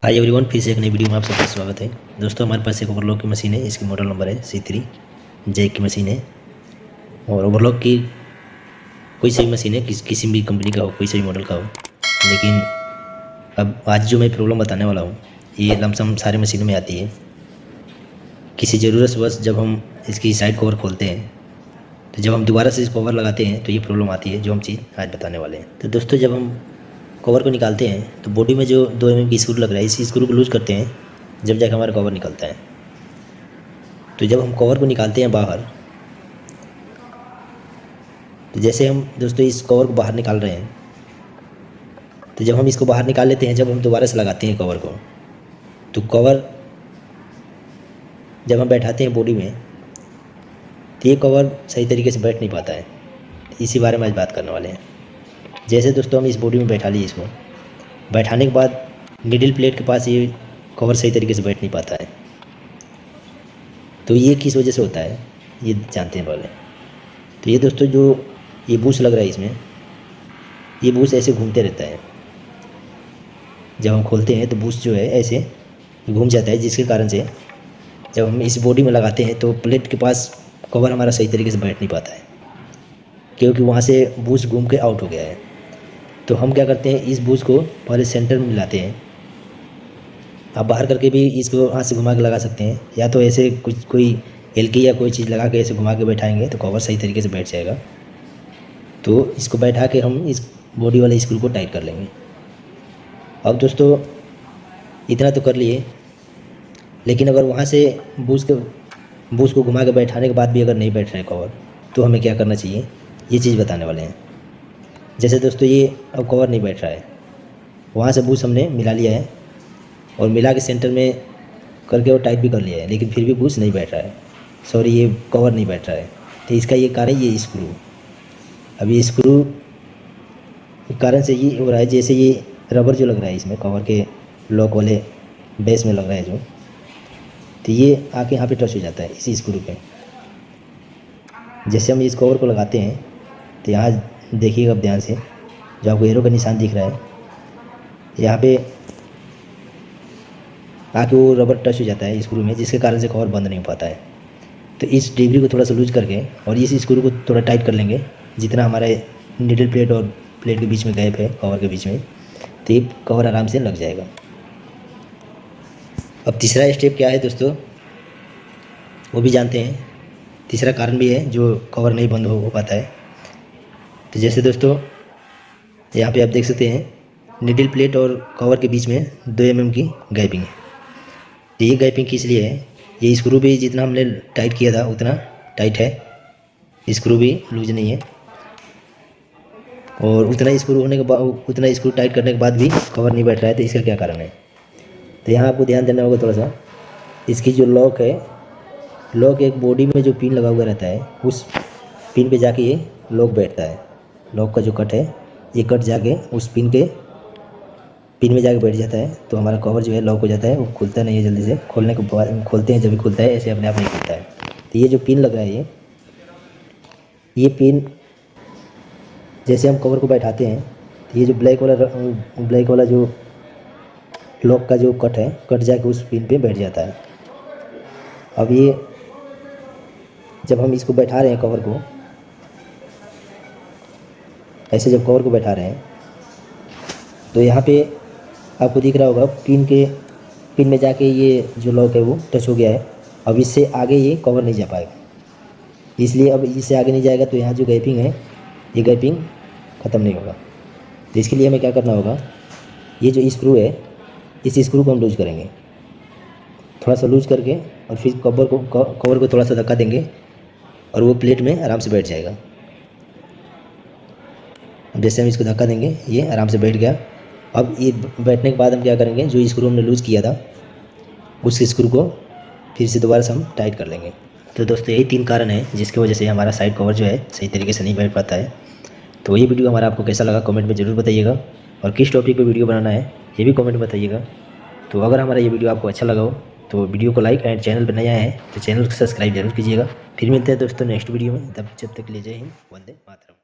Hi everyone, फिर से एक नई वीडियो में आप सबका स्वागत है। दोस्तों, हमारे पास एक ओवरलॉक की मशीन है। इसकी मॉडल नंबर है C3 जैक की मशीन है। और ओवरलॉक की कोई सी भी मशीन है, किसी भी कंपनी का हो, कोई सा भी मॉडल का हो। लेकिन अब आज जो मैं प्रॉब्लम बताने वाला हूँ, ये लमसम सारे मशीनों में आती है। किसी ज़रूरत से बस जब हम इसकी साइड कवर खोलते हैं, तो जब हम दोबारा से इस कवर लगाते हैं तो ये प्रॉब्लम आती है, जो हम चीज़ आज बताने वाले हैं। तो दोस्तों, जब हम कवर को निकालते हैं तो बॉडी में जो 2 mm की स्क्रू लग रहा है, इसी स्क्रू को लूज करते हैं, जब जाकर हमारा कवर निकलता है। तो जब हम कवर को निकालते हैं बाहर, तो जैसे हम दोस्तों इस कवर को बाहर निकाल रहे हैं, तो जब हम इसको बाहर निकाल लेते हैं, जब हम दोबारा से लगाते हैं कवर को, तो कवर जब हम बैठाते हैं बॉडी में, तो ये कवर सही तरीके से बैठ नहीं पाता है। इसी बारे में आज बात करने वाले हैं। जैसे दोस्तों हम इस बॉडी में बैठा लिए, इसको बैठाने के बाद मिडिल प्लेट के पास ये कवर सही तरीके से बैठ नहीं पाता है। तो ये किस वजह से होता है, ये जानते हैं पहले। तो ये दोस्तों, जो ये बूश लग रहा है इसमें, ये बूश ऐसे घूमते रहता है। जब हम खोलते हैं तो बूश जो है ऐसे घूम जाता है, जिसके कारण से जब हम इस बॉडी में लगाते हैं तो प्लेट के पास कवर हमारा सही तरीके से बैठ नहीं पाता है, क्योंकि वहाँ से बूश घूम के आउट हो गया है। तो हम क्या करते हैं, इस बूश को पहले सेंटर में मिलाते हैं। आप बाहर करके भी इसको हाथ से घुमा के लगा सकते हैं, या तो ऐसे कोई हल्की या कोई चीज़ लगा के ऐसे घुमा के बैठाएंगे तो कवर सही तरीके से बैठ जाएगा। तो इसको बैठा के हम इस बॉडी वाले स्क्रू को टाइट कर लेंगे। अब दोस्तों, इतना तो कर लिए, लेकिन अगर वहाँ से बूश को घुमा के बैठाने के बाद भी अगर नहीं बैठ रहा है कवर, तो हमें क्या करना चाहिए, ये चीज़ बताने वाले हैं। जैसे दोस्तों, ये अब कवर नहीं बैठ रहा है, वहाँ से बूश हमने मिला लिया है और मिला के सेंटर में करके और टाइट भी कर लिया है, लेकिन फिर भी बूश नहीं बैठ रहा है, सॉरी ये कवर नहीं बैठ रहा है। तो इसका ये कारण ये स्क्रू, अब ये स्क्रू के कारण से ये हो रहा है। जैसे ये रबर जो लग रहा है इसमें, कवर के लॉक वाले बेस में लग रहा है जो, तो ये आके यहाँ पे टच हो जाता है इसी स्क्रू पे। जैसे हम इस कवर को लगाते हैं, तो यहाँ देखिएगा अब ध्यान से, जो आपको एरो का निशान दिख रहा है, यहाँ पे आके वो रबर टच हो जाता है स्क्रू में, जिसके कारण से कवर बंद नहीं हो पाता है। तो इस डिब्री को थोड़ा सा लूज करके और इस स्क्रू को थोड़ा टाइट कर लेंगे, जितना हमारे निडल प्लेट और प्लेट के बीच में गैप है, कवर के बीच में, तो ये कवर आराम से लग जाएगा। अब तीसरा स्टेप क्या है दोस्तों, वो भी जानते हैं। तीसरा कारण भी है जो कवर नहीं बंद हो पाता है। तो जैसे दोस्तों, यहाँ पे आप देख सकते हैं, निडल प्लेट और कवर के बीच में 2 mm की गैपिंग है। तो ये गैपिंग किस लिए है, ये स्क्रू भी जितना हमने टाइट किया था उतना टाइट है, स्क्रू भी लूज नहीं है, और उतना स्क्रू होने के बाद, उतना स्क्रू टाइट करने के बाद भी कवर नहीं बैठ रहा है। तो इसका क्या कारण है, तो यहाँ आपको ध्यान देना होगा थोड़ा सा। इसकी जो लॉक है, लॉक एक बॉडी में जो पिन लगा हुआ रहता है, उस पिन पे जाके ये लॉक बैठता है। लॉक का जो कट है, ये कट जाके उस पिन में जाके बैठ जाता है। तो हमारा कवर जो है लॉक हो जाता है, वो खुलता नहीं है जल्दी से। खोलने के बाद खोलते हैं जब भी खुलता है, ऐसे अपने आप नहीं खुलता है। तो ये जो पिन लग रहा है, ये पिन जैसे हम कवर को बैठाते हैं, तो ये जो ब्लैक वाला जो लॉक का जो कट है, कट जाके उस पिन पे बैठ जाता है। अब ये जब हम इसको बैठा रहे हैं, कवर को ऐसे जब कवर को बैठा रहे हैं, तो यहाँ पे आपको दिख रहा होगा पिन में जाके ये जो लॉक है वो टच हो गया है। अब इससे आगे ये कवर नहीं जा पाएगा, इसलिए अब इससे आगे नहीं जाएगा, तो यहाँ जो गैपिंग है, ये गैपिंग ख़त्म नहीं होगा। तो इसके लिए हमें क्या करना होगा, ये जो स्क्रू है, इस स्क्रू को हम लूज करेंगे, थोड़ा सा लूज करके, और फिर कवर को थोड़ा सा धक्का देंगे और वो प्लेट में आराम से बैठ जाएगा। जैसे हम इसको धक्का देंगे, ये आराम से बैठ गया। अब ये बैठने के बाद हम क्या करेंगे, जो स्क्रू हमने लूज़ किया था, उस स्क्रू को फिर से दोबारा से हम टाइट कर लेंगे। तो दोस्तों, यही 3 कारण हैं जिसकी वजह से हमारा साइड कवर जो है सही तरीके से नहीं बैठ पाता है। तो ये वीडियो हमारा आपको कैसा लगा, कमेंट में ज़रूर बताइएगा, और किस टॉपिक पे वीडियो बनाना है ये भी कमेंट में बताइएगा। तो अगर हमारा ये वीडियो आपको अच्छा लगा हो तो वीडियो को लाइक, एंड चैनल पर नया है तो चैनल को सब्सक्राइब जरूर कीजिएगा। फिर मिलते हैं दोस्तों नेक्स्ट वीडियो में, तब जब तक के लिए जय हिंद, वंदे मातरम।